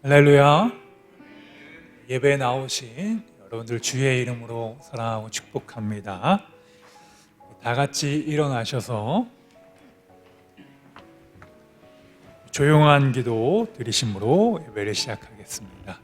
할렐루야. 예배에 나오신 여러분들 주의 이름으로 사랑하고 축복합니다. 다 같이 일어나셔서 조용한 기도 드리심으로 예배를 시작하겠습니다.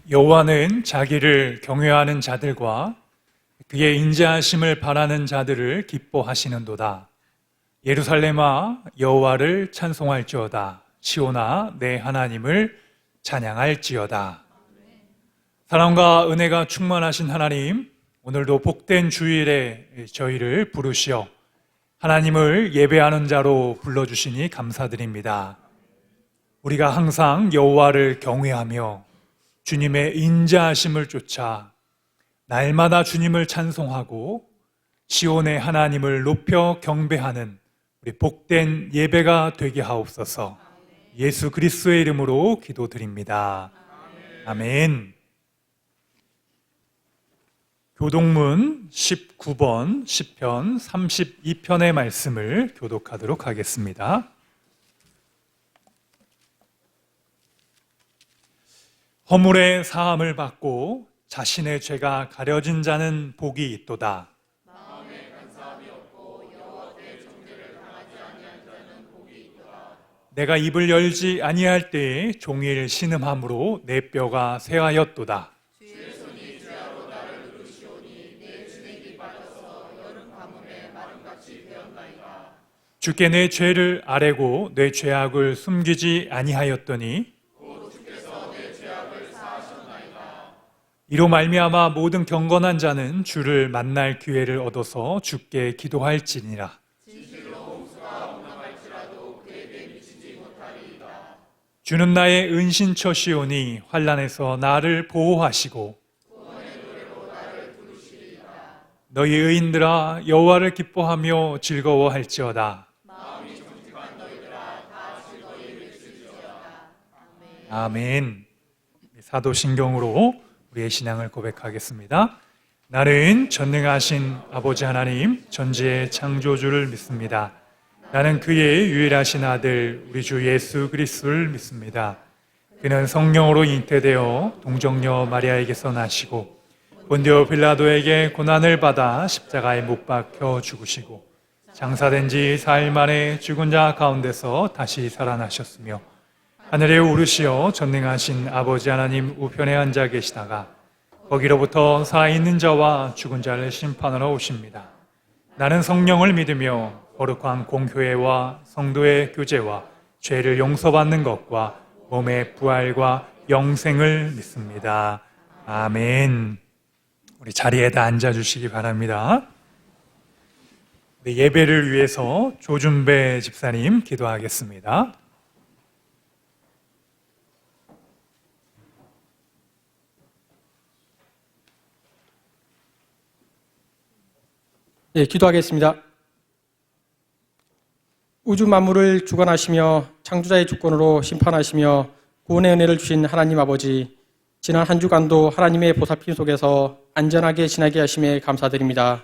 여호와는 자기를 경외하는 자들과 그의 인자하심을 바라는 자들을 기뻐하시는도다. 예루살렘아 여호와를 찬송할지어다. 시온아 내 하나님을 찬양할지어다. 사랑과 은혜가 충만하신 하나님, 오늘도 복된 주일에 저희를 부르시어 하나님을 예배하는 자로 불러주시니 감사드립니다. 우리가 항상 여호와를 경외하며 주님의 인자하심을 쫓아 날마다 주님을 찬송하고 시온의 하나님을 높여 경배하는 우리 복된 예배가 되게 하옵소서. 예수 그리스도의 이름으로 기도드립니다. 아멘. 교독문 19번 시편 32편의 말씀을 교독하도록 하겠습니다. 허물의 사함을 받고 자신의 죄가 가려진 자는 복이 있도다. 마음에 간사함이 없고 여호와께 정죄를 당하지 아니한 자는 복이 있도다. 내가 입을 열지 아니할 때에 종일 신음함으로 내 뼈가 쇠하였도다. 주의 손이 죄하로 나를 누르시오니 내 주맥이 빠져서 여름 가뭄에 마름같이 되었나이다. 주께 내 죄를 아뢰고 내 죄악을 숨기지 아니하였더니 이로 말미암아 모든 경건한 자는 주를 만날 기회를 얻어서 주께 기도할지니라. 진실로 홍수가 험담할지라도 그에게 미치지 못하리이다. 주는 나의 은신처시오니 환난에서 나를 보호하시고 구원의 노래로 나를 부르시리이다. 너희 의인들아 여호와를 기뻐하며 즐거워할지어다. 마음이 정직한 너희들아 다 즐거이 외칠지어다. 아멘. 사도신경으로 우리의 신앙을 고백하겠습니다. 나는 전능하신 아버지 하나님 전지의 창조주를 믿습니다. 나는 그의 유일하신 아들 우리 주 예수 그리스도를 믿습니다. 그는 성령으로 잉태되어 동정녀 마리아에게서 나시고 본디오 빌라도에게 고난을 받아 십자가에 못 박혀 죽으시고 장사된 지 4일 만에 죽은 자 가운데서 다시 살아나셨으며 하늘에 오르시어 전능하신 아버지 하나님 우편에 앉아 계시다가 거기로부터 살아있는 자와 죽은 자를 심판하러 오십니다. 나는 성령을 믿으며 거룩한 공교회와 성도의 교제와 죄를 용서받는 것과 몸의 부활과 영생을 믿습니다. 아멘. 우리 자리에다 앉아주시기 바랍니다. 예배를 위해서 조준배 집사님 기도하겠습니다. 네, 기도하겠습니다. 우주 만물을 주관하시며 창조자의 주권으로 심판하시며 구원의 은혜를 주신 하나님 아버지, 지난 한 주간도 하나님의 보살핌 속에서 안전하게 지나게 하심에 감사드립니다.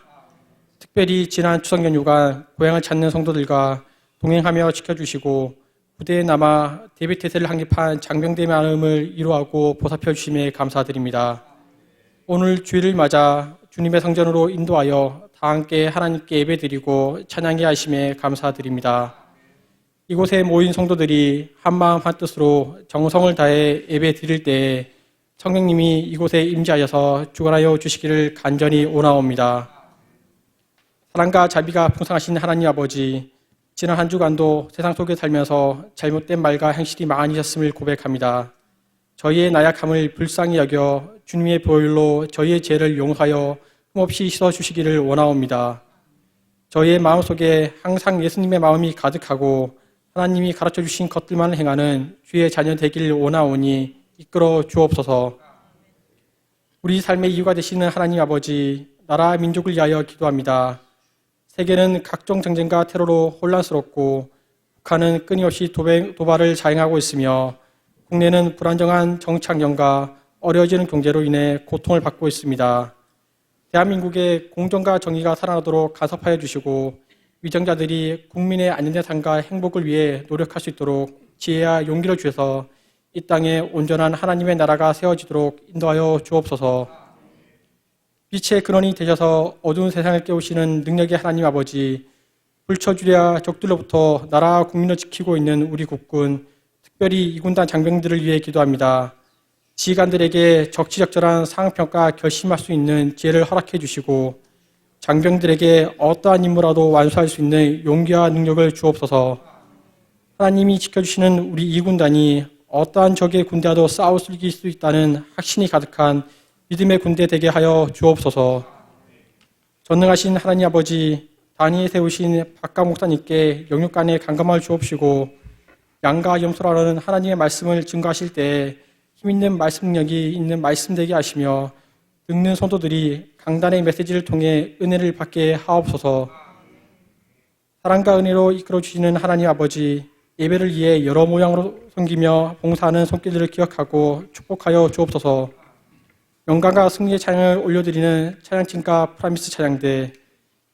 특별히 지난 추석 연휴간 고향을 찾는 성도들과 동행하며 지켜주시고 부대에 남아 대비태세를 확립한 장병대 마음을 위로하고 보살펴 주심에 감사드립니다. 오늘 주일을 맞아 주님의 성전으로 인도하여 다 함께 하나님께 예배드리고 찬양해 하심에 감사드립니다. 이곳에 모인 성도들이 한마음 한뜻으로 정성을 다해 예배 드릴 때에 성령님이 이곳에 임재하여서 주관하여 주시기를 간절히 원하옵니다. 사랑과 자비가 풍성하신 하나님 아버지, 지난 한 주간도 세상 속에 살면서 잘못된 말과 행실이 많이 있었음을 고백합니다. 저희의 나약함을 불쌍히 여겨 주님의 보혈로 저희의 죄를 용서하여 흠없이 씻어주시기를 원하옵니다. 저희의 마음속에 항상 예수님의 마음이 가득하고 하나님이 가르쳐주신 것들만 행하는 주의 자녀 되길 원하오니 이끌어 주옵소서. 우리 삶의 이유가 되시는 하나님 아버지, 나라 민족을 위하여 기도합니다. 세계는 각종 전쟁과 테러로 혼란스럽고 북한은 끊임없이 도발을 자행하고 있으며 국내는 불안정한 정치환경과 어려워지는 경제로 인해 고통을 받고 있습니다. 대한민국의 공정과 정의가 살아나도록 간섭하여 주시고 위정자들이 국민의 안전한 삶과 행복을 위해 노력할 수 있도록 지혜와 용기를 주셔서 이 땅에 온전한 하나님의 나라가 세워지도록 인도하여 주옵소서. 빛의 근원이 되셔서 어두운 세상을 깨우시는 능력의 하나님 아버지, 불처주랴 적들로부터 나라와 국민을 지키고 있는 우리 국군, 특별히 이군단 장병들을 위해 기도합니다. 지휘관들에게 적시적절한 상황평가 결심할 수 있는 지혜를 허락해 주시고 장병들에게 어떠한 임무라도 완수할 수 있는 용기와 능력을 주옵소서. 하나님이 지켜주시는 우리 이군단이 어떠한 적의 군대와도 싸워 이길 수 있다는 확신이 가득한 믿음의 군대 되게 하여 주옵소서. 전능하신 하나님 아버지, 단위에 세우신 박가 목사님께 영육간의 강감을 주옵시고 양과 염소라는 하나님의 말씀을 증거하실 때 힘있는 말씀 능력이 있는 말씀 되게 하시며 듣는 성도들이 강단의 메시지를 통해 은혜를 받게 하옵소서. 사랑과 은혜로 이끌어 주시는 하나님 아버지, 예배를 위해 여러 모양으로 섬기며 봉사하는 손길들을 기억하고 축복하여 주옵소서. 영광과 승리의 찬양을 올려드리는 찬양팀과 프라미스 찬양대,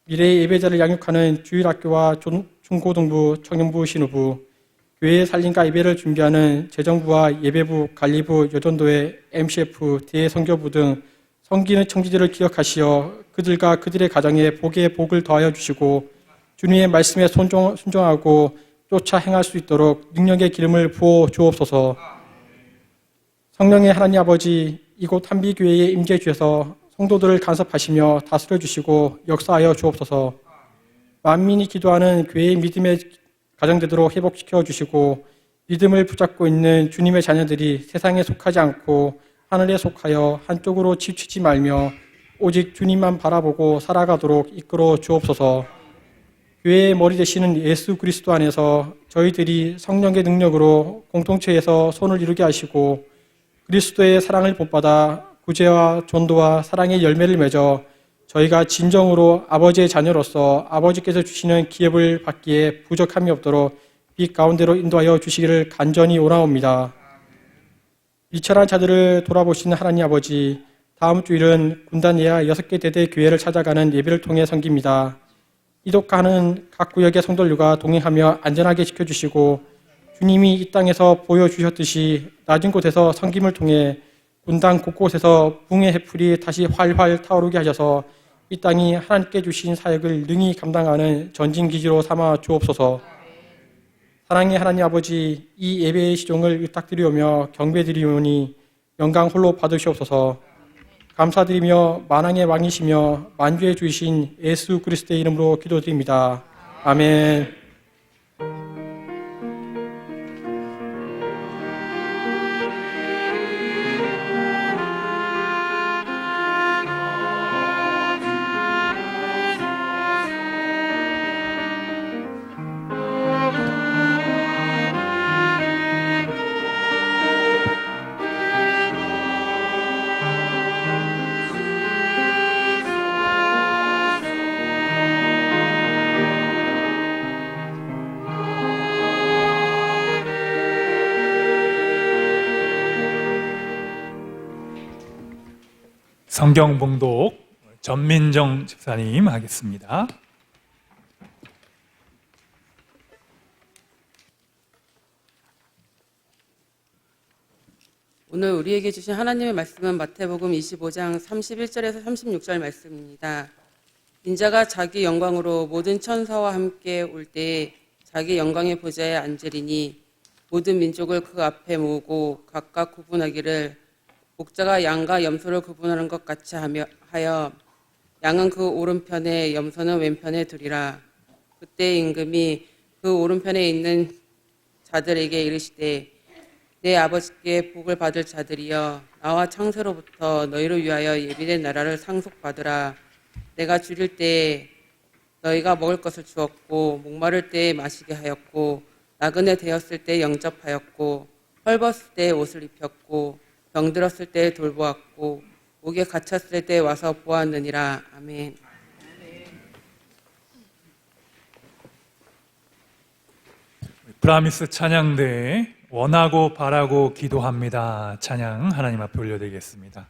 미래의 예배자를 양육하는 주일학교와 중고등부, 청년부, 신우부, 교회의 살림과 예배를 준비하는 재정부와 예배부, 관리부, 여전도회, MCF, 대성교부 등 섬기는 청지들을 기억하시어 그들과 그들의 가정에 복의 복을 더하여 주시고 주님의 말씀에 순종하고 쫓아 행할 수 있도록 능력의 기름을 부어 주옵소서. 성령의 하나님 아버지, 이곳 한비교회에 임재해 주셔서 성도들을 간섭하시며 다스려 주시고 역사하여 주옵소서. 만민이 기도하는 교회의 믿음의 가정되도록 회복시켜 주시고 믿음을 붙잡고 있는 주님의 자녀들이 세상에 속하지 않고 하늘에 속하여 한쪽으로 치우치지 말며 오직 주님만 바라보고 살아가도록 이끌어 주옵소서. 교회의 머리 되시는 예수 그리스도 안에서 저희들이 성령의 능력으로 공동체에서 손을 이루게 하시고 그리스도의 사랑을 본받아 구제와 전도와 사랑의 열매를 맺어 저희가 진정으로 아버지의 자녀로서 아버지께서 주시는 기업을 받기에 부족함이 없도록 빛 가운데로 인도하여 주시기를 간절히 원하옵니다. 비천한 자들을 돌아보시는 하나님 아버지, 다음 주일은 군단 예하 6개 대대 교회를 찾아가는 예배를 통해 섬깁니다. 이독하는 각 구역의 성도들과 동행하며 안전하게 지켜주시고 주님이 이 땅에서 보여주셨듯이 낮은 곳에서 섬김을 통해 군단 곳곳에서 붕의 해풀이 다시 활활 타오르게 하셔서 이 땅이 하나님께 주신 사역을 능히 감당하는 전진기지로 삼아 주옵소서. 사랑의 하나님 아버지, 이 예배의 시종을 의탁드리오며 경배드리오니 영광 홀로 받으시옵소서. 감사드리며 만왕의 왕이시며 만주의 주이신 예수 그리스도의 이름으로 기도드립니다. 아멘. 성경 봉독 전민정 집사님 하겠습니다. 오늘 우리에게 주신 하나님의 말씀은 마태복음 25장 31절에서 36절 말씀입니다. 인자가 자기 영광으로 모든 천사와 함께 올 때에 자기 영광의 보좌에 앉으리니 모든 민족을 그 앞에 모으고 각각 구분하기를 목자가 양과 염소를 구분하는 것 같이 하여 양은 그 오른편에 염소는 왼편에 두리라. 그때 임금이 그 오른편에 있는 자들에게 이르시되 내 아버지께 복을 받을 자들이여 나와 창세로부터 너희를 위하여 예비된 나라를 상속받으라. 내가 줄일 때에 너희가 먹을 것을 주었고 목마를 때에 마시게 하였고 나그네 되었을 때 영접하였고 헐벗을 때 옷을 입혔고 병들었을 때 돌보았고 옥에 갇혔을 때 와서 보았느니라. 아멘. 브라미스 찬양대에 원하고 바라고 기도합니다. 찬양 하나님 앞에 올려드리겠습니다.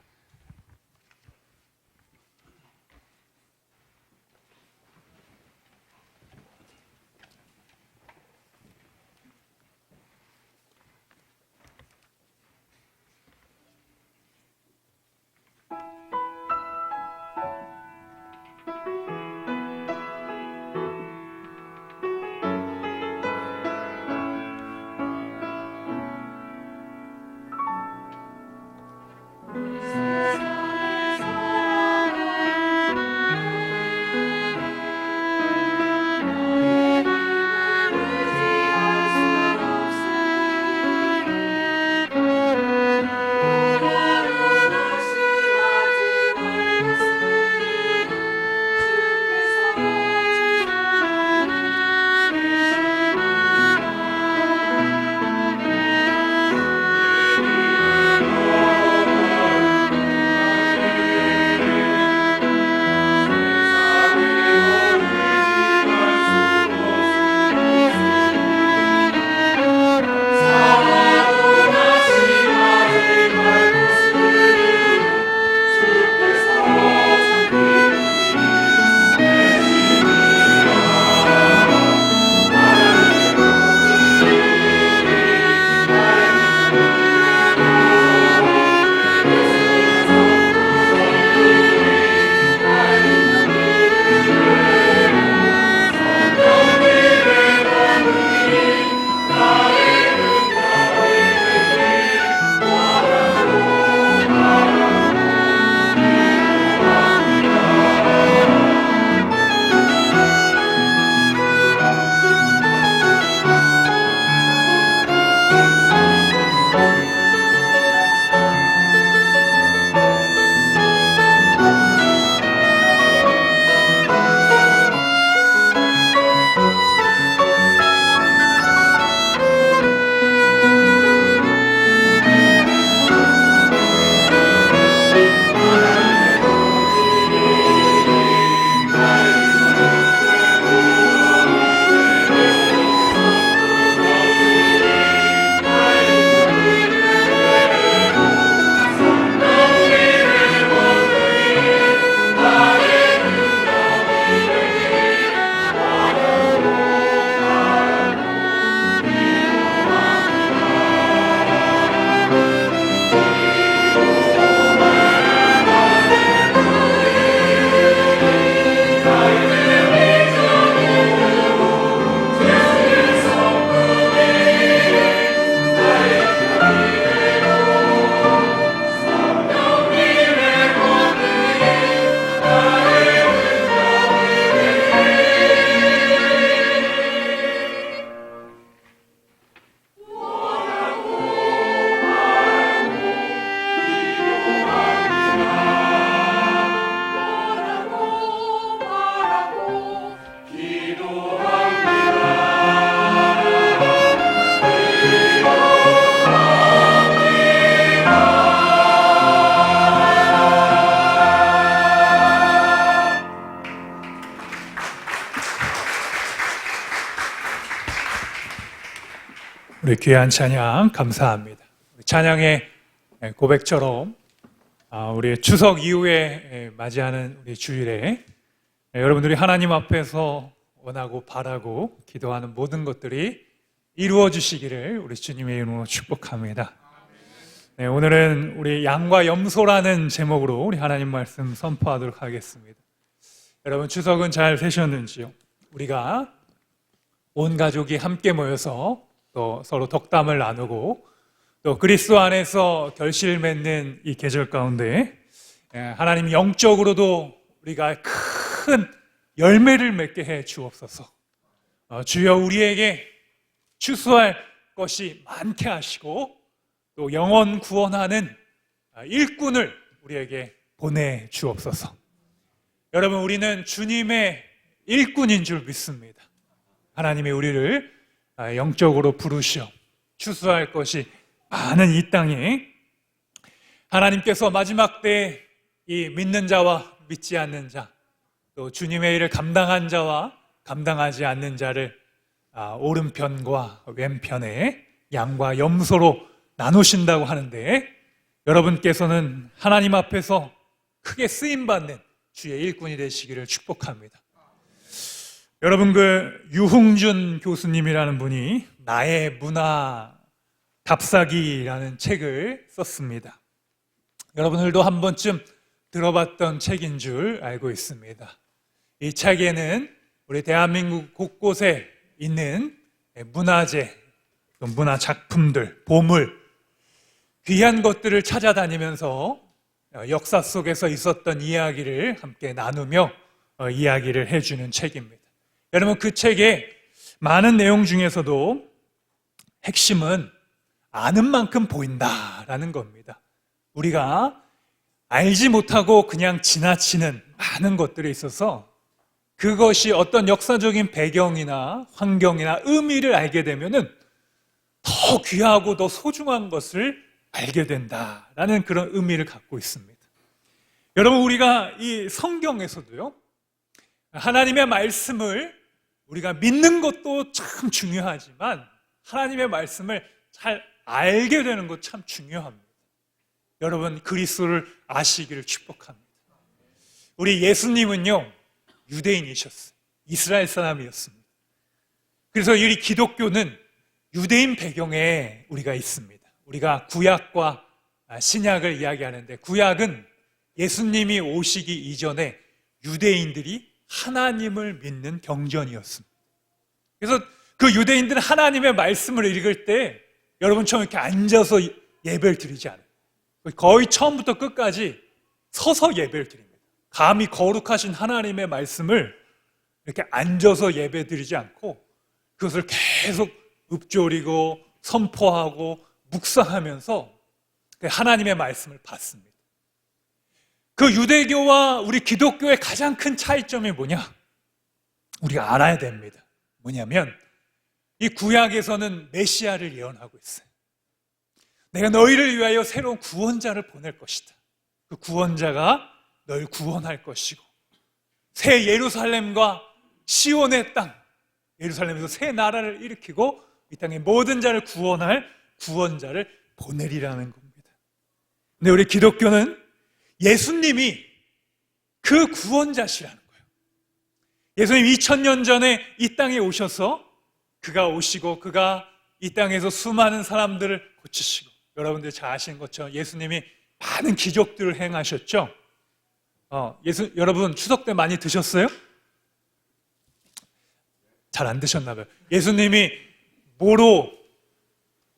우리 귀한 찬양 감사합니다. 찬양의 고백처럼 우리 추석 이후에 맞이하는 우리 주일에 여러분들이 하나님 앞에서 원하고 바라고 기도하는 모든 것들이 이루어 주시기를 우리 주님의 이름으로 축복합니다. 네, 오늘은 우리 양과 염소라는 제목으로 우리 하나님 말씀 선포하도록 하겠습니다. 여러분 추석은 잘 되셨는지요? 우리가 온 가족이 함께 모여서 또 서로 덕담을 나누고 또 그리스도 안에서 결실 맺는 이 계절 가운데 하나님 영적으로도 우리가 큰 열매를 맺게 해 주옵소서. 주여 우리에게 추수할 것이 많게 하시고 또 영혼 구원하는 일꾼을 우리에게 보내주옵소서. 여러분, 우리는 주님의 일꾼인 줄 믿습니다. 하나님이 우리를 영적으로 부르시어 추수할 것이 많은 이 땅에 하나님께서 마지막 때에 이 믿는 자와 믿지 않는 자, 또 주님의 일을 감당한 자와 감당하지 않는 자를 오른편과 왼편에 양과 염소로 나누신다고 하는데, 여러분께서는 하나님 앞에서 크게 쓰임받는 주의 일꾼이 되시기를 축복합니다. 여러분, 유흥준 교수님이라는 분이 나의 문화 답사기라는 책을 썼습니다. 여러분들도 한 번쯤 들어봤던 책인 줄 알고 있습니다. 이 책에는 우리 대한민국 곳곳에 있는 문화재, 문화 작품들, 보물, 귀한 것들을 찾아다니면서 역사 속에서 있었던 이야기를 함께 나누며 이야기를 해주는 책입니다. 여러분, 그 책의 많은 내용 중에서도 핵심은 아는 만큼 보인다라는 겁니다. 우리가 알지 못하고 그냥 지나치는 많은 것들이 있어서 그것이 어떤 역사적인 배경이나 환경이나 의미를 알게 되면은 더 귀하고 더 소중한 것을 알게 된다라는 그런 의미를 갖고 있습니다. 여러분, 우리가 이 성경에서도요, 하나님의 말씀을 우리가 믿는 것도 참 중요하지만 하나님의 말씀을 잘 알게 되는 것 참 중요합니다. 여러분, 그리스도를 아시기를 축복합니다. 우리 예수님은요, 유대인이셨어요. 이스라엘 사람이었습니다. 그래서 이 기독교는 유대인 배경에 우리가 있습니다. 우리가 구약과 신약을 이야기하는데, 구약은 예수님이 오시기 이전에 유대인들이 하나님을 믿는 경전이었습니다. 그래서 그 유대인들은 하나님의 말씀을 읽을 때 여러분처럼 이렇게 앉아서 예배를 드리지 않아요. 거의 처음부터 끝까지 서서 예배를 드립니다. 감히 거룩하신 하나님의 말씀을 이렇게 앉아서 예배 드리지 않고 그것을 계속 읊조리고 선포하고 묵상하면서 하나님의 말씀을 받습니다. 그 유대교와 우리 기독교의 가장 큰 차이점이 뭐냐? 우리가 알아야 됩니다. 뭐냐면 이 구약에서는 메시아를 예언하고 있어요. 내가 너희를 위하여 새로운 구원자를 보낼 것이다. 그 구원자가 널 구원할 것이고 새 예루살렘과 시온의 땅, 예루살렘에서 새 나라를 일으키고 이 땅의 모든 자를 구원할 구원자를 보내리라는 겁니다. 근데 우리 기독교는 예수님이 그 구원자시라는 거예요. 예수님 2000년 전에 이 땅에 오셔서 그가 오시고 그가 이 땅에서 수많은 사람들을 고치시고, 여러분들 잘 아시는 것처럼 예수님이 많은 기적들을 행하셨죠. 여러분 추석 때 많이 드셨어요? 잘 안 드셨나 봐요. 예수님이 뭐로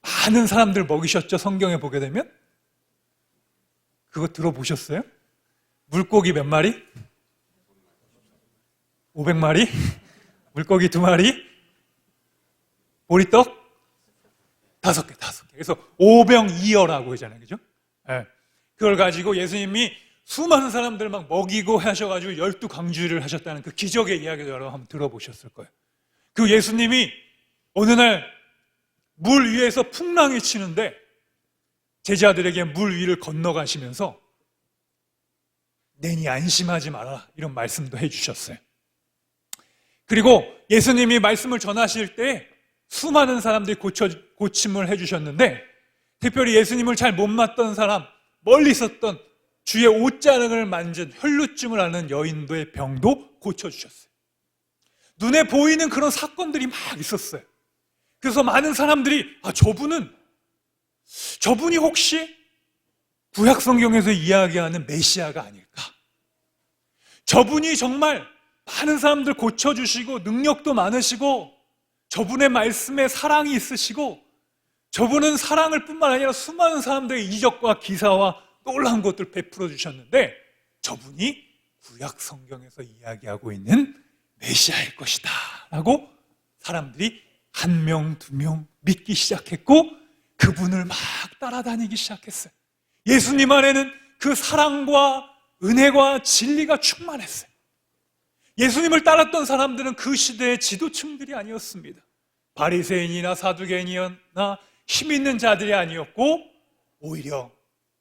많은 사람들 먹이셨죠? 성경에 보게 되면 그거 들어보셨어요? 물고기 몇 마리? 500마리? 물고기 2마리? 보리떡? 5개. 그래서 오병이어라고 하잖아요. 그죠? 네. 그걸 가지고 예수님이 수많은 사람들 막 먹이고 하셔가지고 12강주를 하셨다는 그 기적의 이야기도 여러분 한번 들어보셨을 거예요. 그 예수님이 어느 날 물 위에서 풍랑이 치는데 제자들에게 물 위를 건너가시면서 내니 안심하지 마라 이런 말씀도 해주셨어요. 그리고 예수님이 말씀을 전하실 때 수많은 사람들이 고침을 해주셨는데, 특별히 예수님을 잘 못 맞던 사람, 멀리 있었던 주의 옷자락을 만진 혈루증을 앓는 여인도의 병도 고쳐주셨어요. 눈에 보이는 그런 사건들이 막 있었어요. 그래서 많은 사람들이 저분이 혹시 구약 성경에서 이야기하는 메시아가 아닐까? 저분이 정말 많은 사람들 고쳐주시고 능력도 많으시고 저분의 말씀에 사랑이 있으시고 저분은 사랑을 뿐만 아니라 수많은 사람들의 이적과 기사와 놀라운 것들을 베풀어 주셨는데 저분이 구약 성경에서 이야기하고 있는 메시아일 것이다 라고 사람들이 한 명, 두 명 믿기 시작했고 그분을 막 따라다니기 시작했어요. 예수님 안에는 그 사랑과 은혜와 진리가 충만했어요. 예수님을 따랐던 사람들은 그 시대의 지도층들이 아니었습니다. 바리새인이나 사두개인이나 힘 있는 자들이 아니었고 오히려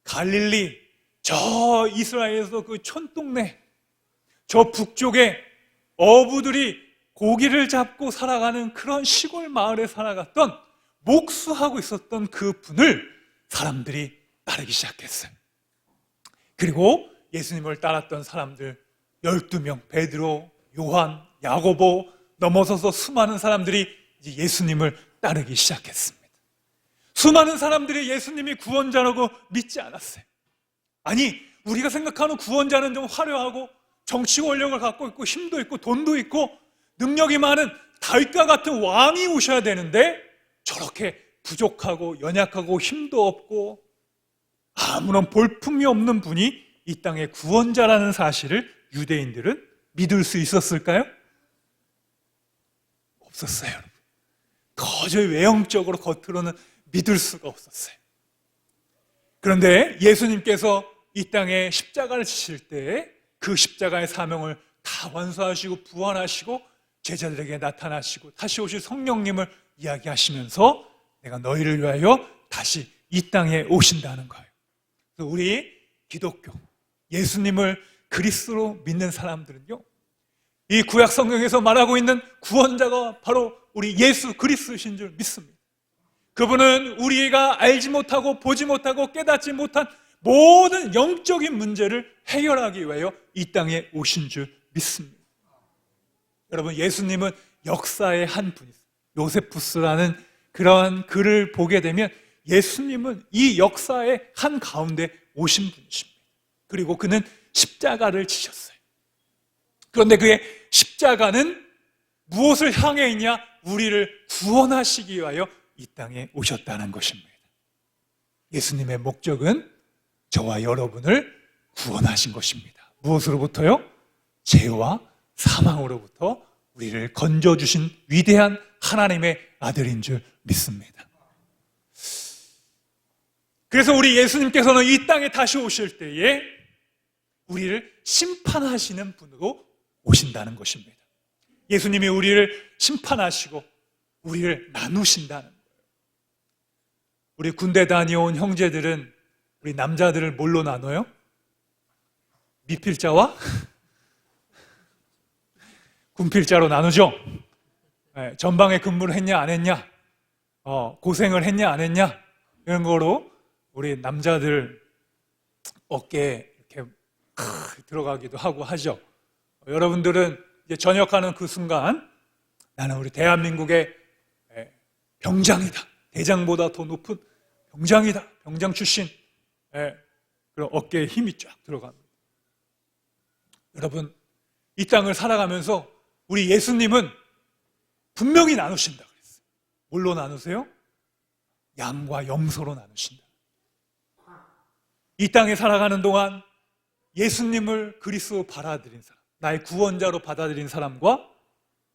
갈릴리, 저 이스라엘에서 그 촌동네, 저 북쪽에 어부들이 고기를 잡고 살아가는 그런 시골 마을에 살아갔던 목수하고 있었던 그 분을 사람들이 따르기 시작했어요. 그리고 예수님을 따랐던 사람들 12명, 베드로, 요한, 야고보 넘어서서 수많은 사람들이 이제 예수님을 따르기 시작했습니다. 수많은 사람들이 예수님이 구원자라고 믿지 않았어요. 아니, 우리가 생각하는 구원자는 좀 화려하고 정치 권력을 갖고 있고 힘도 있고 돈도 있고 능력이 많은 다윗과 같은 왕이 오셔야 되는데 저렇게 부족하고 연약하고 힘도 없고 아무런 볼품이 없는 분이 이 땅의 구원자라는 사실을 유대인들은 믿을 수 있었을까요? 없었어요, 여러분. 도저히 외형적으로 겉으로는 믿을 수가 없었어요. 그런데 예수님께서 이 땅에 십자가를 지실 때 그 십자가의 사명을 다 완수하시고 부활하시고 제자들에게 나타나시고 다시 오실 성령님을 이야기하시면서 내가 너희를 위하여 다시 이 땅에 오신다는 거예요. 그래서 우리 기독교, 예수님을 그리스도로 믿는 사람들은요, 이 구약 성경에서 말하고 있는 구원자가 바로 우리 예수 그리스도이신 줄 믿습니다. 그분은 우리가 알지 못하고 보지 못하고 깨닫지 못한 모든 영적인 문제를 해결하기 위하여 이 땅에 오신 줄 믿습니다. 여러분, 예수님은 역사의 한 분이세요. 요세푸스라는 그러한 글을 보게 되면 예수님은 이 역사의 한 가운데 오신 분이십니다. 그리고 그는 십자가를 지셨어요. 그런데 그의 십자가는 무엇을 향해 있냐? 우리를 구원하시기 위하여 이 땅에 오셨다는 것입니다. 예수님의 목적은 저와 여러분을 구원하신 것입니다. 무엇으로부터요? 죄와 사망으로부터 우리를 건져주신 위대한 하나님의 아들인 줄 믿습니다. 그래서 우리 예수님께서는 이 땅에 다시 오실 때에 우리를 심판하시는 분으로 오신다는 것입니다. 예수님이 우리를 심판하시고 우리를 나누신다는 거예요. 우리 군대 다녀온 형제들은 우리 남자들을 뭘로 나눠요? 미필자와 군필자로 나누죠. 네, 전방에 근무를 했냐 안 했냐, 고생을 했냐 안 했냐, 이런 거로 우리 남자들 어깨에 이렇게 들어가기도 하고 하죠. 여러분들은 이제 전역하는 그 순간 나는 우리 대한민국의 병장이다, 대장보다 더 높은 병장이다, 병장 출신, 그런 어깨에 힘이 쫙 들어갑니다. 여러분, 이 땅을 살아가면서 우리 예수님은 분명히 나누신다 그랬어요. 뭘로 나누세요? 양과 염소로 나누신다. 이 땅에 살아가는 동안 예수님을 그리스도로 받아들인 사람, 나의 구원자로 받아들인 사람과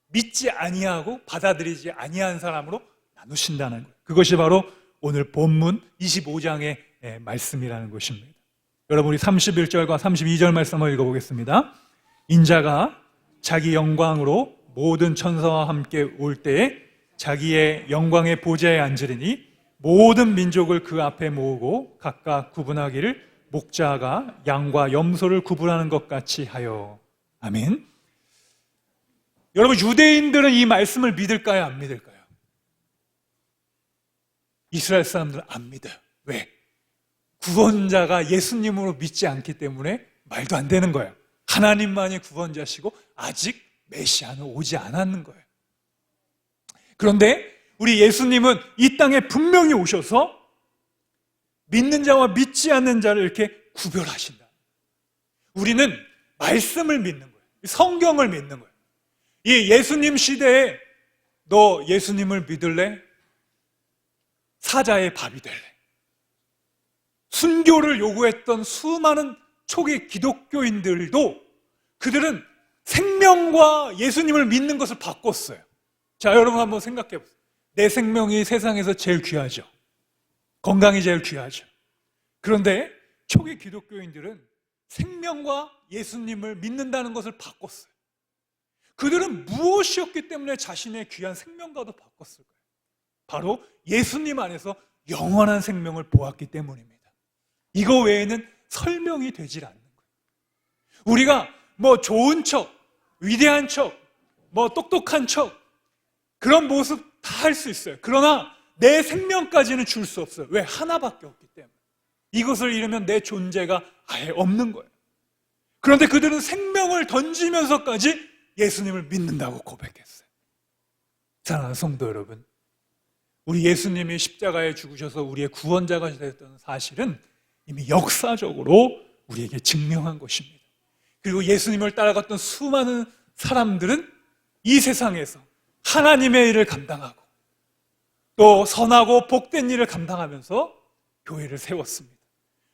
믿지 아니하고 받아들이지 아니한 사람으로 나누신다는 거예요. 그것이 바로 오늘 본문 25장의 말씀이라는 것입니다. 여러분, 우리 31절과 32절 말씀을 읽어보겠습니다. 인자가 자기 영광으로 모든 천사와 함께 올 때에 자기의 영광의 보좌에 앉으리니 모든 민족을 그 앞에 모으고 각각 구분하기를 목자가 양과 염소를 구분하는 것 같이 하여. 아멘. 여러분, 유대인들은 이 말씀을 믿을까요, 안 믿을까요? 이스라엘 사람들은 안 믿어요. 왜? 구원자가 예수님으로 믿지 않기 때문에 말도 안 되는 거예요. 하나님만이 구원자시고 아직 메시아는 오지 않았는 거예요. 그런데 우리 예수님은 이 땅에 분명히 오셔서 믿는 자와 믿지 않는 자를 이렇게 구별하신다. 우리는 말씀을 믿는 거예요. 성경을 믿는 거예요. 이 예수님 시대에 너 예수님을 믿을래? 사자의 밥이 될래? 순교를 요구했던 수많은 초기 기독교인들도 그들은 생명과 예수님을 믿는 것을 바꿨어요. 자, 여러분 한번 생각해 보세요. 내 생명이 세상에서 제일 귀하죠. 건강이 제일 귀하죠. 그런데 초기 기독교인들은 생명과 예수님을 믿는다는 것을 바꿨어요. 그들은 무엇이었기 때문에 자신의 귀한 생명과도 바꿨을까요? 바로 예수님 안에서 영원한 생명을 보았기 때문입니다. 이거 외에는 설명이 되질 않는 거예요. 우리가 뭐 좋은 척, 위대한 척, 뭐 똑똑한 척, 그런 모습 다 할 수 있어요. 그러나 내 생명까지는 줄 수 없어요. 왜? 하나밖에 없기 때문에. 이것을 잃으면 내 존재가 아예 없는 거예요. 그런데 그들은 생명을 던지면서까지 예수님을 믿는다고 고백했어요. 사랑하는 성도 여러분, 우리 예수님이 십자가에 죽으셔서 우리의 구원자가 되었다는 사실은 이미 역사적으로 우리에게 증명한 것입니다. 그리고 예수님을 따라갔던 수많은 사람들은 이 세상에서 하나님의 일을 감당하고 또 선하고 복된 일을 감당하면서 교회를 세웠습니다.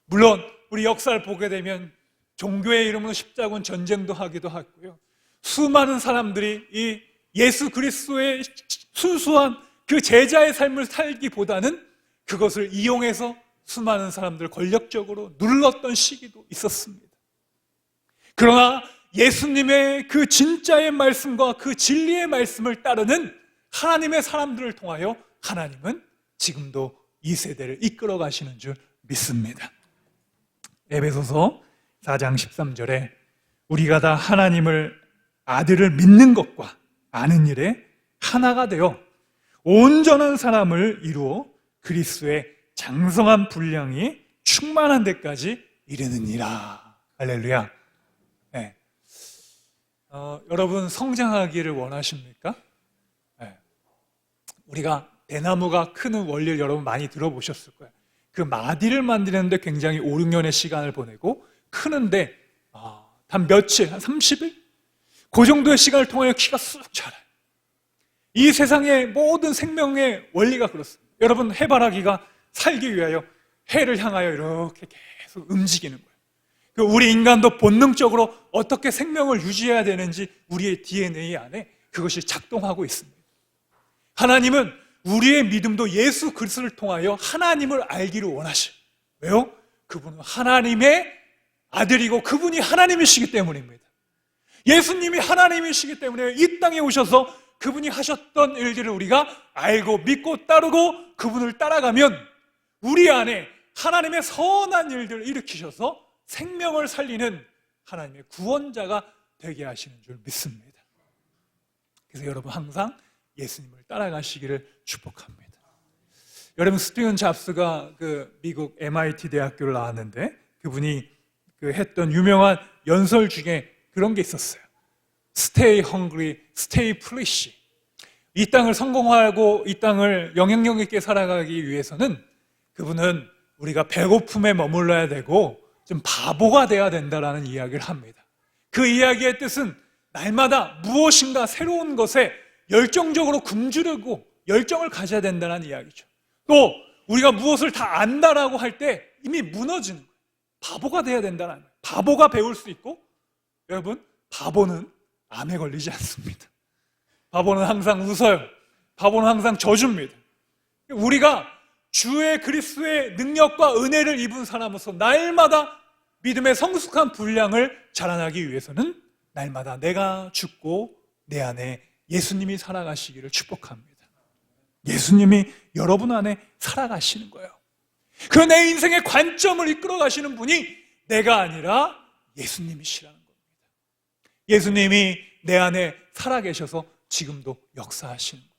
물론 우리 역사를 보게 되면 종교의 이름으로 십자군 전쟁도 하기도 했고요. 수많은 사람들이 이 예수 그리스도의 순수한 그 제자의 삶을 살기보다는 그것을 이용해서 수많은 사람들을 권력적으로 눌렀던 시기도 있었습니다. 그러나 예수님의 그 진짜의 말씀과 그 진리의 말씀을 따르는 하나님의 사람들을 통하여 하나님은 지금도 이 세대를 이끌어 가시는 줄 믿습니다. 에베소서 4장 13절에 우리가 다 하나님을 아들을 믿는 것과 아는 일에 하나가 되어 온전한 사람을 이루어 그리스도의 장성한 분량이 충만한 데까지 이르느니라. 할렐루야. 네. 여러분 성장하기를 원하십니까? 네. 우리가 대나무가 크는 원리를 여러분 많이 들어보셨을 거예요. 그 마디를 만드는데 굉장히 5, 6년의 시간을 보내고 크는데 단 며칠, 한 30일? 그 정도의 시간을 통하여 키가 쑥 자라요. 이 세상의 모든 생명의 원리가 그렇습니다. 여러분 해바라기가 살기 위하여 해를 향하여 이렇게 계속 움직이는 거예요. 우리 인간도 본능적으로 어떻게 생명을 유지해야 되는지 우리의 DNA 안에 그것이 작동하고 있습니다. 하나님은 우리의 믿음도 예수 그리스도를 통하여 하나님을 알기를 원하셔요. 왜요? 그분은 하나님의 아들이고 그분이 하나님이시기 때문입니다. 예수님이 하나님이시기 때문에 이 땅에 오셔서 그분이 하셨던 일들을 우리가 알고 믿고 따르고 그분을 따라가면 우리 안에 하나님의 선한 일들을 일으키셔서 생명을 살리는 하나님의 구원자가 되게 하시는 줄 믿습니다. 그래서 여러분 항상 예수님을 따라가시기를 축복합니다. 여러분 스티븐 잡스가 그 미국 MIT 대학교를 나왔는데 그분이 그 했던 유명한 연설 중에 그런 게 있었어요. Stay hungry, stay foolish. 이 땅을 성공하고 이 땅을 영향력 있게 살아가기 위해서는 그분은 우리가 배고픔에 머물러야 되고 좀 바보가 돼야 된다라는 이야기를 합니다. 그 이야기의 뜻은 날마다 무엇인가 새로운 것에 열정적으로 굶주르고 열정을 가져야 된다는 이야기죠. 또 우리가 무엇을 다 안다라고 할 때 이미 무너지는 거예요. 바보가 돼야 된다는 거예요. 바보가 배울 수 있고 여러분 바보는 암에 걸리지 않습니다. 바보는 항상 웃어요. 바보는 항상 져줍니다. 우리가 주의 그리스도의 능력과 은혜를 입은 사람으로서 날마다 믿음의 성숙한 분량을 자라나기 위해서는 날마다 내가 죽고 내 안에 예수님이 살아가시기를 축복합니다. 예수님이 여러분 안에 살아가시는 거예요. 그 내 인생의 관점을 이끌어 가시는 분이 내가 아니라 예수님이시라는 겁니다. 예수님이 내 안에 살아계셔서 지금도 역사하시는 거예요.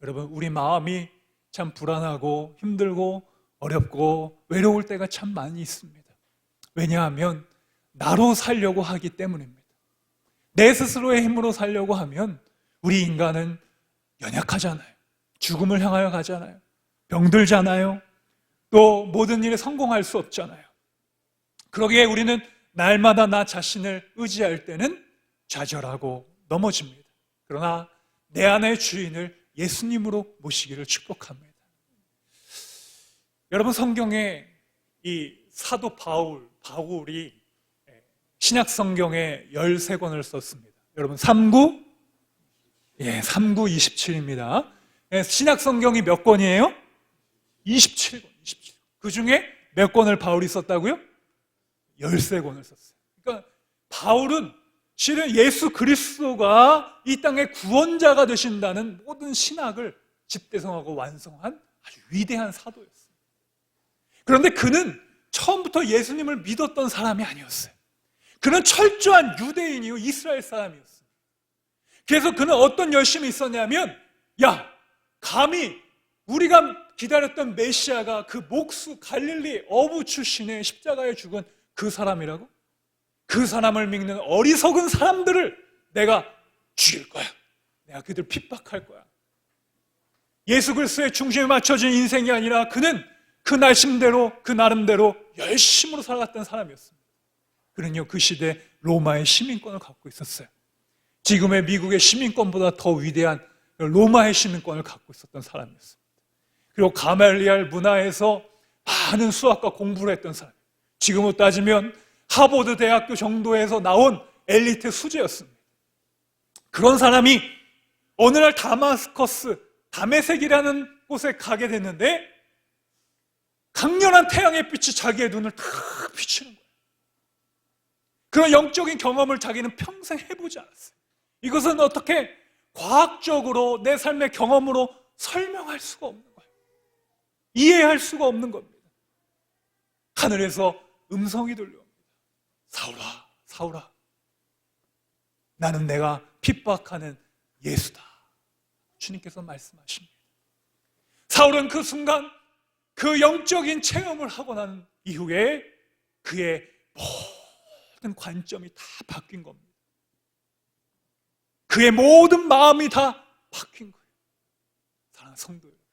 여러분 우리 마음이 참 불안하고 힘들고 어렵고 외로울 때가 참 많이 있습니다. 왜냐하면 나로 살려고 하기 때문입니다. 내 스스로의 힘으로 살려고 하면 우리 인간은 연약하잖아요. 죽음을 향하여 가잖아요. 병들잖아요. 또 모든 일에 성공할 수 없잖아요. 그러기에 우리는 날마다 나 자신을 의지할 때는 좌절하고 넘어집니다. 그러나 내 안의 주인을 예수님으로 모시기를 축복합니다. 여러분 성경에 이 사도 바울이 신약 성경에 13권을 썼습니다. 여러분 3구 예, 3927입니다. 신약 성경이 몇 권이에요? 27권. 그 중에 몇 권을 바울이 썼다고요? 13권을 썼어요. 그러니까 바울은 실은 예수 그리스도가 이 땅의 구원자가 되신다는 모든 신학을 집대성하고 완성한 아주 위대한 사도였어요. 그런데 그는 처음부터 예수님을 믿었던 사람이 아니었어요. 그는 철저한 유대인이요, 이스라엘 사람이었어요. 그래서 그는 어떤 열심이 있었냐면, 야, 감히 우리가 기다렸던 메시아가 그 목수 갈릴리 어부 출신의 십자가에 죽은 그 사람이라고? 그 사람을 믿는 어리석은 사람들을 내가 죽일 거야. 내가 그들 핍박할 거야. 예수 그리스도의 중심에 맞춰진 인생이 아니라 그는 그 날심대로, 그 나름대로 열심으로 살아갔던 사람이었습니다. 그는요, 그 시대 로마의 시민권을 갖고 있었어요. 지금의 미국의 시민권보다 더 위대한 로마의 시민권을 갖고 있었던 사람이었습니다. 그리고 가말리알 문화에서 많은 수학과 공부를 했던 사람. 지금으로 따지면 하버드 대학교 정도에서 나온 엘리트 수재였습니다. 그런 사람이 어느 날 다마스커스, 다메섹이라는 곳에 가게 됐는데 강렬한 태양의 빛이 자기의 눈을 탁 비추는 거예요. 그런 영적인 경험을 자기는 평생 해보지 않았어요. 이것은 어떻게 과학적으로 내 삶의 경험으로 설명할 수가 없는 거예요. 이해할 수가 없는 겁니다. 하늘에서 음성이 들려옵니다. 사울아, 사울아, 나는 내가 핍박하는 예수다. 주님께서 말씀하십니다. 사울은 그 순간 그 영적인 체험을 하고 난 이후에 그의 모든 관점이 다 바뀐 겁니다. 그의 모든 마음이 다 바뀐 거예요. 사랑하는 성도 여러분,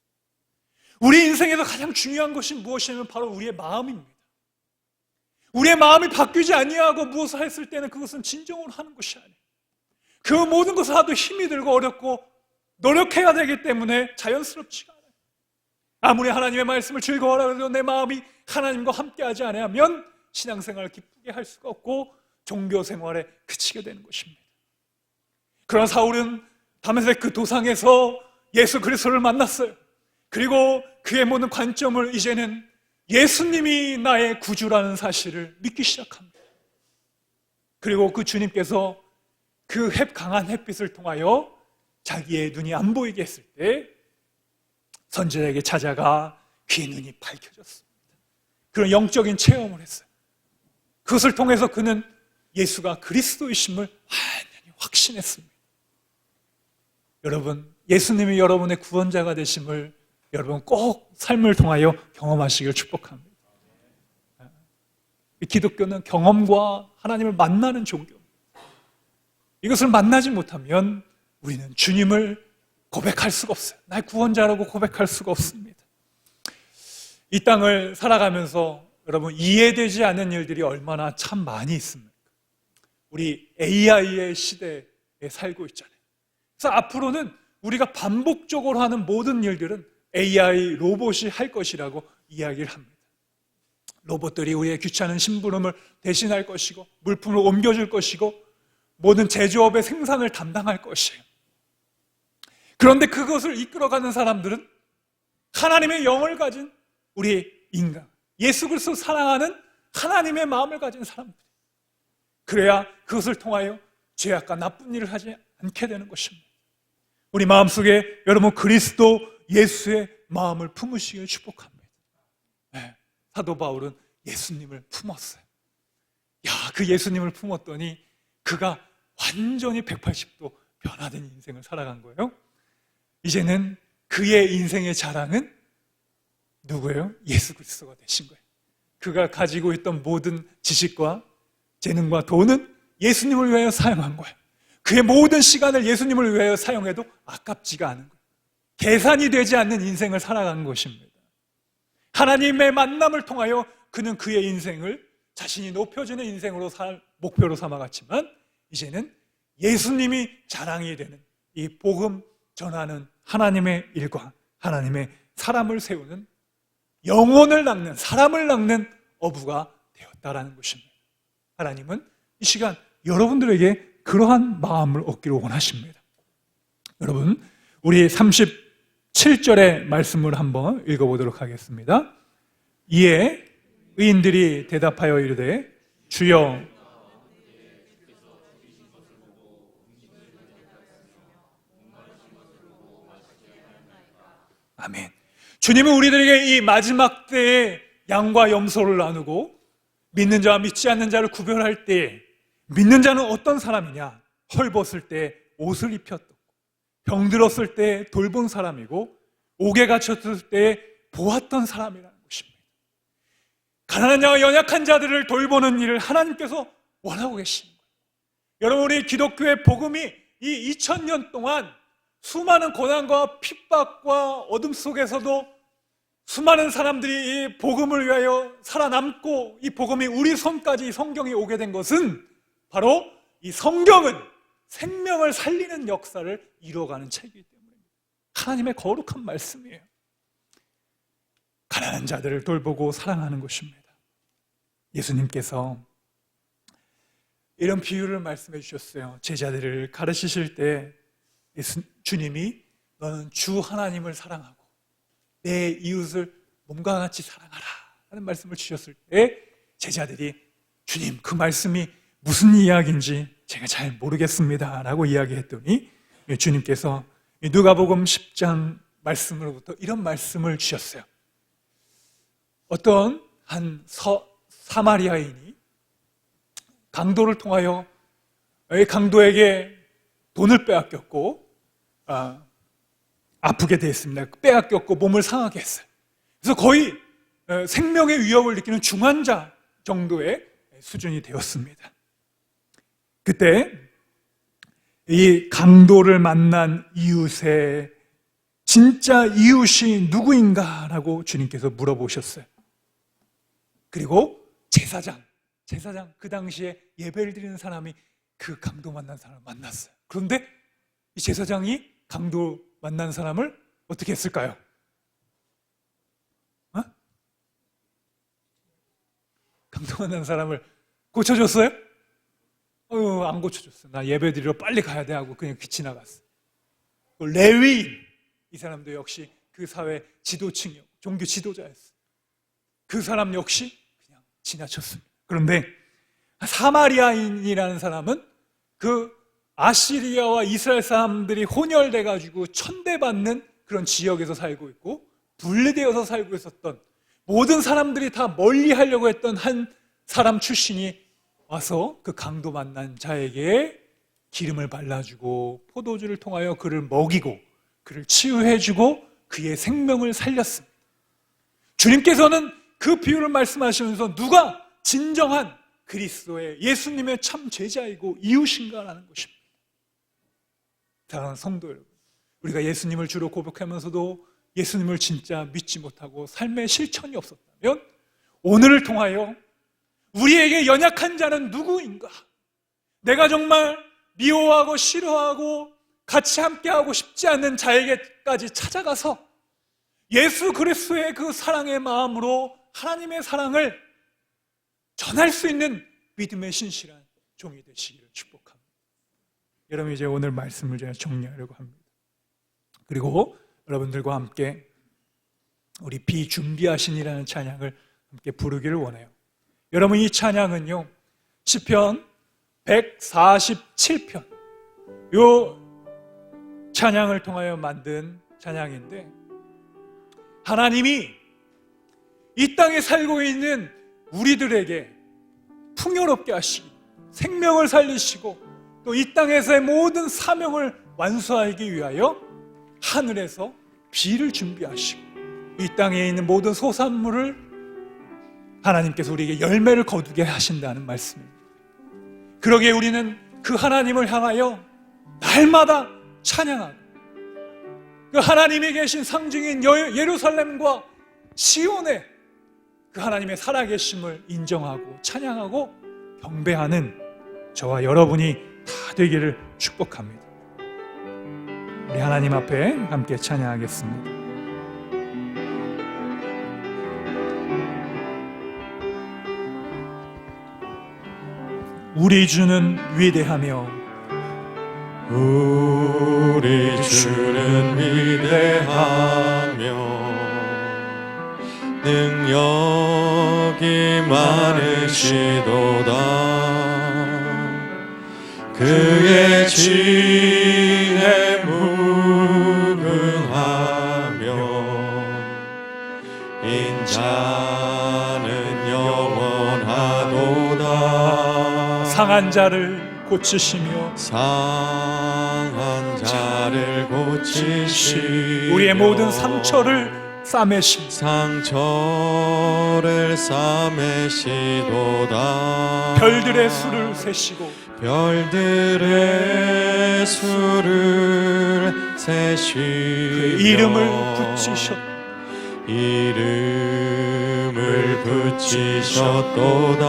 우리 인생에서 가장 중요한 것이 무엇이냐면 바로 우리의 마음입니다. 우리의 마음이 바뀌지 아니하고 무엇을 했을 때는 그것은 진정으로 하는 것이 아니에요. 그 모든 것을 하도 힘이 들고 어렵고 노력해야 되기 때문에 자연스럽지가 않아요. 아무리 하나님의 말씀을 즐거워하라 해도 내 마음이 하나님과 함께하지 않으면 신앙생활을 기쁘게 할 수가 없고 종교생활에 그치게 되는 것입니다. 그러나 사울은 다메섹 그 도상에서 예수 그리스도를 만났어요. 그리고 그의 모든 관점을 이제는 예수님이 나의 구주라는 사실을 믿기 시작합니다. 그리고 그 주님께서 그 강한 햇빛을 통하여 자기의 눈이 안 보이게 했을 때 선지자에게 찾아가 그의 눈이 밝혀졌습니다. 그런 영적인 체험을 했어요. 그것을 통해서 그는 예수가 그리스도이심을 완전히 확신했습니다. 여러분, 예수님이 여러분의 구원자가 되심을 여러분 꼭 삶을 통하여 경험하시길 축복합니다. 기독교는 경험과 하나님을 만나는 종교입니다. 이것을 만나지 못하면 우리는 주님을 고백할 수가 없어요. 나의 구원자라고 고백할 수가 없습니다. 이 땅을 살아가면서 여러분 이해되지 않는 일들이 얼마나 참 많이 있습니까? 우리 AI의 시대에 살고 있잖아요. 그래서 앞으로는 우리가 반복적으로 하는 모든 일들은 AI 로봇이 할 것이라고 이야기를 합니다. 로봇들이 우리의 귀찮은 심부름을 대신할 것이고 물품을 옮겨줄 것이고 모든 제조업의 생산을 담당할 것이에요. 그런데 그것을 이끌어가는 사람들은 하나님의 영을 가진 우리 인간, 예수 그리스도 사랑하는 하나님의 마음을 가진 사람들. 그래야 그것을 통하여 죄악과 나쁜 일을 하지 않게 되는 것입니다. 우리 마음속에 여러분 그리스도 예수의 마음을 품으시길 축복합니다. 네, 사도 바울은 예수님을 품었어요. 그 예수님을 품었더니 그가 완전히 180도 변화된 인생을 살아간 거예요. 이제는 그의 인생의 자랑은 누구예요? 예수 그리스도가 되신 거예요. 그가 가지고 있던 모든 지식과 재능과 돈은 예수님을 위하여 사용한 거예요. 그의 모든 시간을 예수님을 위하여 사용해도 아깝지가 않은 거예요. 계산이 되지 않는 인생을 살아가는 것입니다. 하나님의 만남을 통하여 그는 그의 인생을 자신이 높여지는 인생으로 목표로 삼아갔지만 이제는 예수님이 자랑이 되는 이 복음 전하는 하나님의 일과 하나님의 사람을 세우는 영혼을 낚는 사람을 낚는 어부가 되었다라는 것입니다. 하나님은 이 시간 여러분들에게 그러한 마음을 얻기를 원하십니다. 여러분, 우리 37절의 말씀을 한번 읽어보도록 하겠습니다. 이에 의인들이 대답하여 이르되 주여 아멘. 주님은 우리들에게 이 마지막 때에 양과 염소를 나누고 믿는 자와 믿지 않는 자를 구별할 때 믿는 자는 어떤 사람이냐? 헐벗을 때 옷을 입혔고 병들었을 때 돌본 사람이고 옥에 갇혔을 때 보았던 사람이라는 것입니다. 가난한 자와 연약한 자들을 돌보는 일을 하나님께서 원하고 계십니다. 여러분, 우리 기독교의 복음이 이 2000년 동안 수많은 고난과 핍박과 어둠 속에서도 수많은 사람들이 이 복음을 위하여 살아남고 이 복음이 우리 손까지 이 성경이 오게 된 것은 바로 이 성경은 생명을 살리는 역사를 이루어가는 책이기 때문입니다. 하나님의 거룩한 말씀이에요. 가난한 자들을 돌보고 사랑하는 것입니다. 예수님께서 이런 비유를 말씀해 주셨어요. 제자들을 가르치실 때 주님이 너는 주 하나님을 사랑하고 내 이웃을 몸과 같이 사랑하라 하는 말씀을 주셨을 때 제자들이 주님, 그 말씀이 무슨 이야기인지 제가 잘 모르겠습니다 라고 이야기했더니 주님께서 누가복음 10장 말씀으로부터 이런 말씀을 주셨어요. 어떤 한 사마리아인이 강도를 통하여 강도에게 돈을 빼앗겼고 아프게 됐습니다. 빼앗겼고 몸을 상하게 했어요. 그래서 거의 생명의 위협을 느끼는 중환자 정도의 수준이 되었습니다. 그때 이 강도를 만난 이웃의 진짜 이웃이 누구인가라고 주님께서 물어보셨어요. 그리고 제사장 그 당시에 예배를 드리는 사람이 그 강도 만난 사람을 만났어요. 그런데 이 제사장이 강도 만난 사람을 어떻게 했을까요? 강도 만난 사람을 고쳐줬어요? 안 고쳐줬어. 나 예배 드리러 빨리 가야 돼 하고 그냥 빛이 나갔어. 레위인, 이 사람도 역시 그 사회 지도층이요, 종교 지도자였어. 그 사람 역시 그냥 지나쳤습니다. 그런데 사마리아인이라는 사람은 그 아시리아와 이스라엘 사람들이 혼혈돼 가지고 천대받는 그런 지역에서 살고 있고 분리되어서 살고 있었던, 모든 사람들이 다 멀리 하려고 했던 한 사람 출신이 와서 그 강도 만난 자에게 기름을 발라주고 포도주를 통하여 그를 먹이고 그를 치유해주고 그의 생명을 살렸습니다. 주님께서는 그 비유를 말씀하시면서 누가 진정한 그리스도의 예수님의 참 제자이고 이웃인가라는 것입니다. 사랑하는 성도 여러분, 우리가 예수님을 주로 고백하면서도 예수님을 진짜 믿지 못하고 삶의 실천이 없었다면 오늘을 통하여 우리에게 연약한 자는 누구인가? 내가 정말 미워하고 싫어하고 같이 함께하고 싶지 않는 자에게까지 찾아가서 예수 그리스도의 그 사랑의 마음으로 하나님의 사랑을 전할 수 있는 믿음의 신실한 종이 되시기를 축복합니다. 여러분, 이제 오늘 말씀을 제가 정리하려고 합니다. 그리고 여러분들과 함께 우리 비준비하신이라는 찬양을 함께 부르기를 원해요. 여러분, 이 찬양은요, 시편 147편 요 찬양을 통하여 만든 찬양인데, 하나님이 이 땅에 살고 있는 우리들에게 풍요롭게 하시고 생명을 살리시고 또 이 땅에서의 모든 사명을 완수하기 위하여 하늘에서 비를 준비하시고 이 땅에 있는 모든 소산물을 하나님께서 우리에게 열매를 거두게 하신다는 말씀입니다. 그러기에 우리는 그 하나님을 향하여 날마다 찬양하고 그 하나님이 계신 상징인 예루살렘과 시온의 그 하나님의 살아계심을 인정하고 찬양하고 경배하는 저와 여러분이 다 되기를 축복합니다. 우리 하나님 앞에 함께 찬양하겠습니다. 우리 주는 위대하며 우리 주는 위대하며 능력이 많으시도다. 그의 지혜 무궁하며 인자는 영원하도다. 상한 자를 고치시며 상한 자를 고치시며 우리의 모든 상처를 싸매시며 상처를 싸매시도다. 별들의 수를 세시고 별들의 수를 세시며 이름을 붙이셨 이름을 붙이셨도다.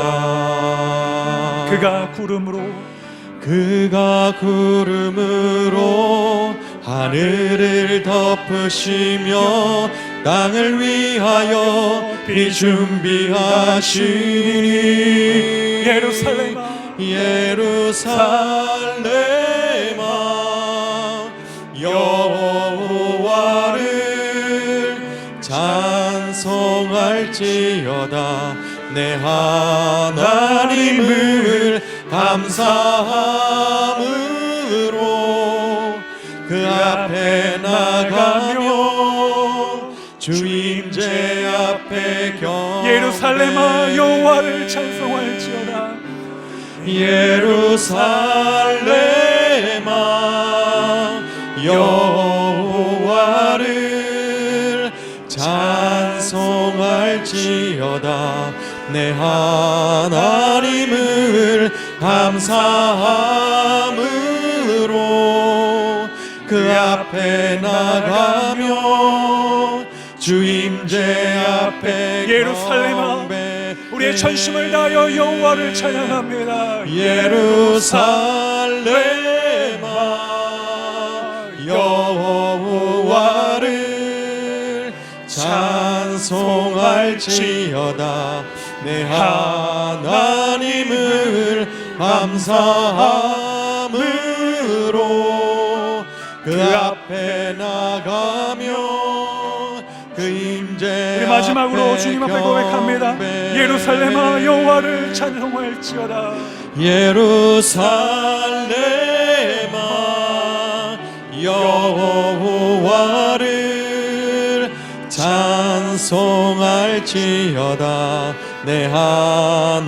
그가 구름으로 하늘을 덮으시며 땅을 위하여 비 준비하시니 예루살렘아 여호와를 찬송할지어다. 내 하나님을 감사함으로 그 앞에 나가며 주 임재 앞에 경배. 예루살렘아 여호와를 찬송할지어다. 예루살렘아 여호와를 찬송할지어다. 내 하나님을 감사함으로 그 앞에 나가며 주 임재 앞에 예루살렘아 경배. 우리의 전심을 다하여 여호와를 찬양합니다. 예루살렘아 여호와를 찬송할지어다. 내 하나님을 감사함으로 그 앞에 나가며 그 임재 우리 마지막으로 주님 앞에 고백합니다. 예루살렘아 여호와를 찬송할지어다. 예루살렘아 여호와를 찬송할지어다. 내 하나님을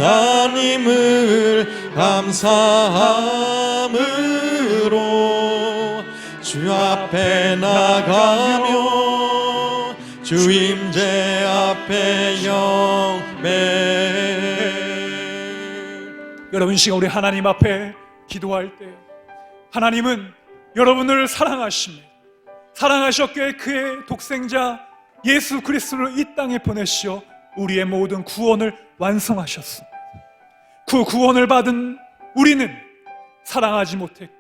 감사함으로 주 앞에 나가며 주 임재 앞에 경배. 여러분 시간 우리 하나님 앞에 기도할 때 하나님은 여러분을 사랑하십니다. 사랑하셨기에 그의 독생자 예수 그리스도를 이 땅에 보내시어 우리의 모든 구원을 완성하셨습니다. 그 구원을 받은 우리는 사랑하지 못했고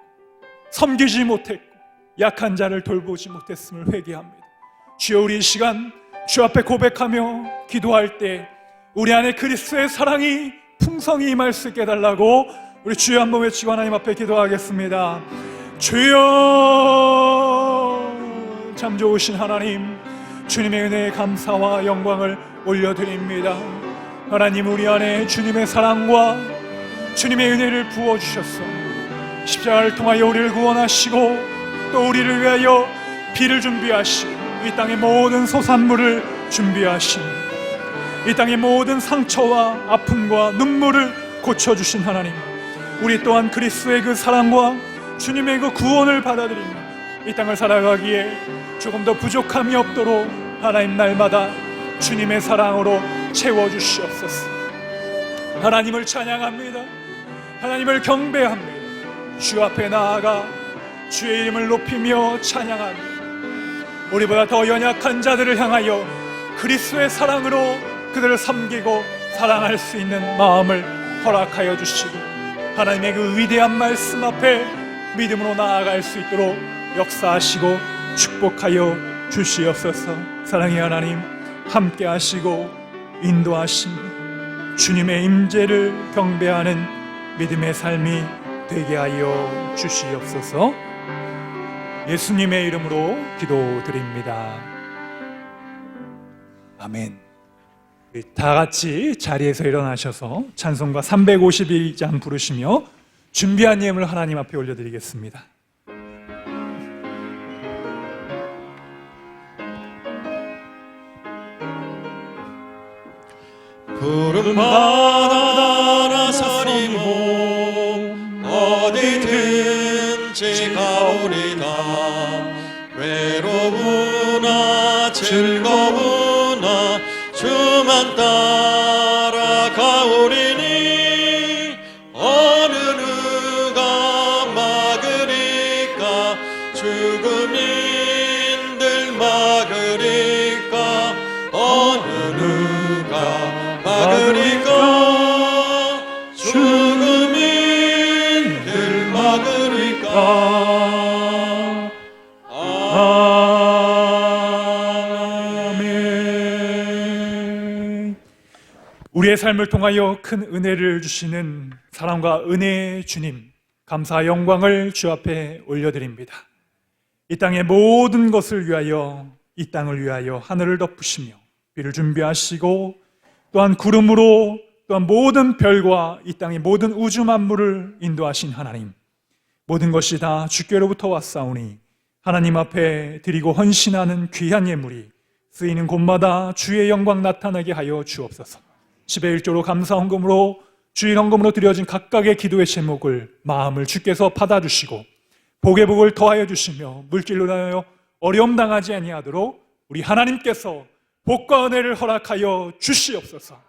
섬기지 못했고 약한 자를 돌보지 못했음을 회개합니다. 주여 우리 이 시간 주 앞에 고백하며 기도할 때 우리 안에 그리스도의 사랑이 풍성히 임할 수 있게 해달라고 우리 주여 한번 외치고 하나님 앞에 기도하겠습니다. 주여 참 좋으신 하나님, 주님의 은혜에 감사와 영광을 올려드립니다. 하나님 우리 안에 주님의 사랑과 주님의 은혜를 부어주셨소. 십자가를 통하여 우리를 구원하시고 또 우리를 위하여 비를 준비하시고 이 땅의 모든 소산물을 준비하시니 이 땅의 모든 상처와 아픔과 눈물을 고쳐주신 하나님, 우리 또한 그리스도의 그 사랑과 주님의 그 구원을 받아들이며 이 땅을 살아가기에 조금 더 부족함이 없도록 하나님 날마다 주님의 사랑으로 채워주시옵소서. 하나님을 찬양합니다. 하나님을 경배합니다. 주 앞에 나아가 주의 이름을 높이며 찬양합니다. 우리보다 더 연약한 자들을 향하여 그리스도의 사랑으로 그들을 섬기고 사랑할 수 있는 마음을 허락하여 주시고 하나님의 그 위대한 말씀 앞에 믿음으로 나아갈 수 있도록 역사하시고 축복하여 주시옵소서. 사랑의 하나님 함께 하시고 인도하심 주님의 임재를 경배하는 믿음의 삶이 되게 하여 주시옵소서. 예수님의 이름으로 기도드립니다. 아멘. 우리 다 같이 자리에서 일어나셔서 찬송가 352장 부르시며 준비한 예물 하나님 앞에 올려드리겠습니다. 푸른 바다 나서리 몸 어디든지 가오리다. 외로우나 즐거우나 주만 따라가오리니 어느 누가 막으리까. 죽음인들 막으리까. 어느 누가 막으리까. 죽음인들 막으리까. 아멘. 우리의 삶을 통하여 큰 은혜를 주시는 사랑과 은혜의 주님, 감사 영광을 주 앞에 올려드립니다. 이 땅의 모든 것을 위하여, 이 땅을 위하여 하늘을 덮으시며 비를 준비하시고 또한 구름으로 또한 모든 별과 이 땅의 모든 우주 만물을 인도하신 하나님, 모든 것이 다 주께로부터 왔사오니 하나님 앞에 드리고 헌신하는 귀한 예물이 쓰이는 곳마다 주의 영광 나타나게 하여 주옵소서. 10의 1조로 감사 헌금으로 주일 헌금으로 드려진 각각의 기도의 제목을 마음을 주께서 받아주시고 복의 복을 더하여 주시며 물질로 인하여 어려움 당하지 아니하도록 우리 하나님께서 복과 은혜를 허락하여 주시옵소서.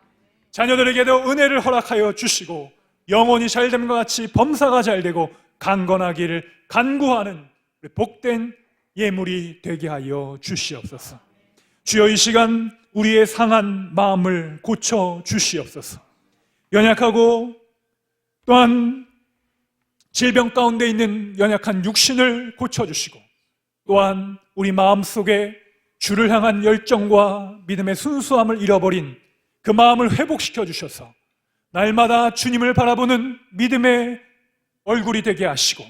자녀들에게도 은혜를 허락하여 주시고 영혼이 잘됨과 같이 범사가 잘되고 강건하기를 간구하는 복된 예물이 되게 하여 주시옵소서. 주여, 이 시간 우리의 상한 마음을 고쳐 주시옵소서. 연약하고 또한 질병 가운데 있는 연약한 육신을 고쳐주시고 또한 우리 마음속에 주를 향한 열정과 믿음의 순수함을 잃어버린 그 마음을 회복시켜 주셔서 날마다 주님을 바라보는 믿음의 얼굴이 되게 하시고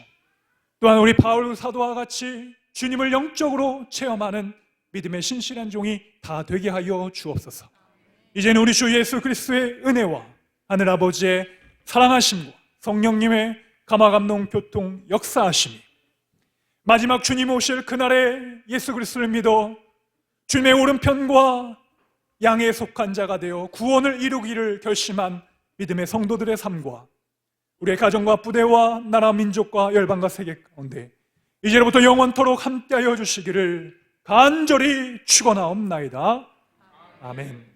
또한 우리 바울 사도와 같이 주님을 영적으로 체험하는 믿음의 신실한 종이 다 되게 하여 주옵소서. 이제는 우리 주 예수 그리스도의 은혜와 하늘아버지의 사랑하심과 성령님의 감화감동 교통 역사하심이 마지막 주님 오실 그날에 예수 그리스도를 믿어 주님의 오른편과 양에 속한 자가 되어 구원을 이루기를 결심한 믿음의 성도들의 삶과 우리의 가정과 부대와 나라 민족과 열방과 세계 가운데 이제로부터 영원토록 함께하여 주시기를 간절히 축원하옵나이다. 아멘.